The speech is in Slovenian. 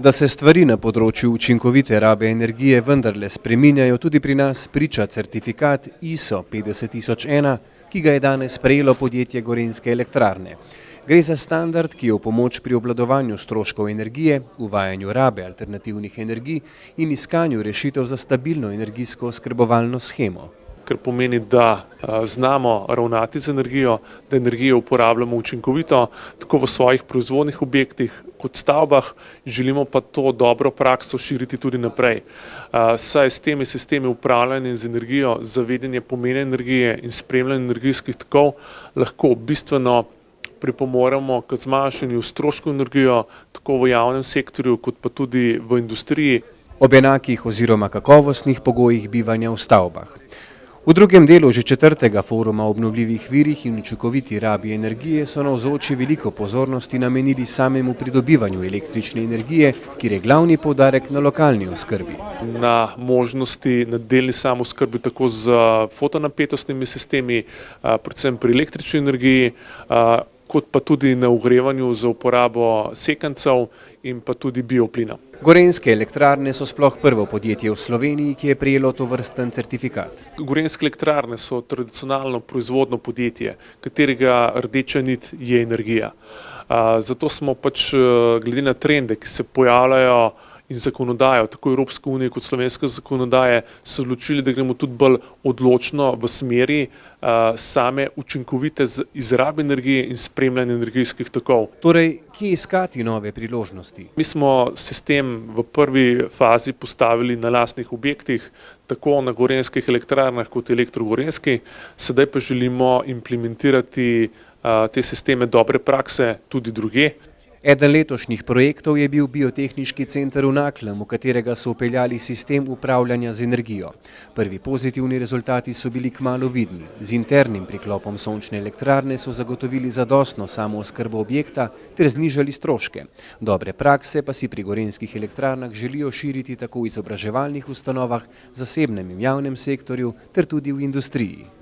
Da se stvari na področju učinkovite rabe energije vendarle spreminjajo, tudi pri nas priča certifikat ISO 50001, ki ga je danes prejelo podjetje Gorenjske elektrarne. Gre za standard, ki je v pomoč pri obvladovanju stroškov energije, uvajanju rabe alternativnih energij in iskanju rešitev za stabilno energijsko oskrbovalno shemo. Kar pomeni, da znamo ravnati z energijo, da energijo uporabljamo učinkovito, tako v svojih proizvodnih objektih kot stavbah, želimo pa to dobro prakso širiti tudi naprej. Saj s temi sistemi upravljanja z energijo, zavedanje pomena energije in spremljanje energijskih tokov lahko bistveno pripomoremo k zmanjšanju stroškov energije, tako v javnem sektorju kot pa tudi v industriji. Ob enakih oziroma kakovostnih pogojih bivanja v stavbah. V drugem delu že 4. foruma o obnovljivih virih in učinkoviti rabi energije so navzoči veliko pozornosti namenili samemu pridobivanju električne energije, kjer je glavni poudarek na lokalni oskrbi. Na možnosti na delni samooskrbi tako z fotonapetostnimi sistemi, predvsem pri električni energiji, kot pa tudi na ogrevanju za uporabo sekancev in pa tudi bioplina. Gorenjske elektrarne so sploh prvo podjetje v Sloveniji, ki je prejelo tovrsten certifikat. Gorenjske elektrarne so tradicionalno proizvodno podjetje, katerega rdeča nit je energija. Zato smo glede na trende, ki se pojavljajo in zakonodajo, tako Evropske unije kot slovenske zakonodaje, se odločili, da gremo tudi bolj odločno v smeri same učinkovite izrabe energije in spremljanja energijskih tokov. Torej, kje iskati nove priložnosti? Mi smo sistem v prvi fazi postavili na lastnih objektih, tako na Gorenjskih elektrarnah kot Elektro Gorenjski, sedaj pa želimo implementirati te sisteme dobre prakse tudi drugje. Eden letošnjih projektov je bil biotehniški center v Naklem, v katerega so vpeljali sistem upravljanja z energijo. Prvi pozitivni rezultati so bili kmalu vidni. Z internim priklopom sončne elektrarne so zagotovili zadostno samooskrbo objekta ter znižali stroške. Dobre prakse pa si pri Gorenjskih elektrarnah želijo širiti tako v izobraževalnih ustanovah, zasebnem in javnem sektorju ter tudi v industriji.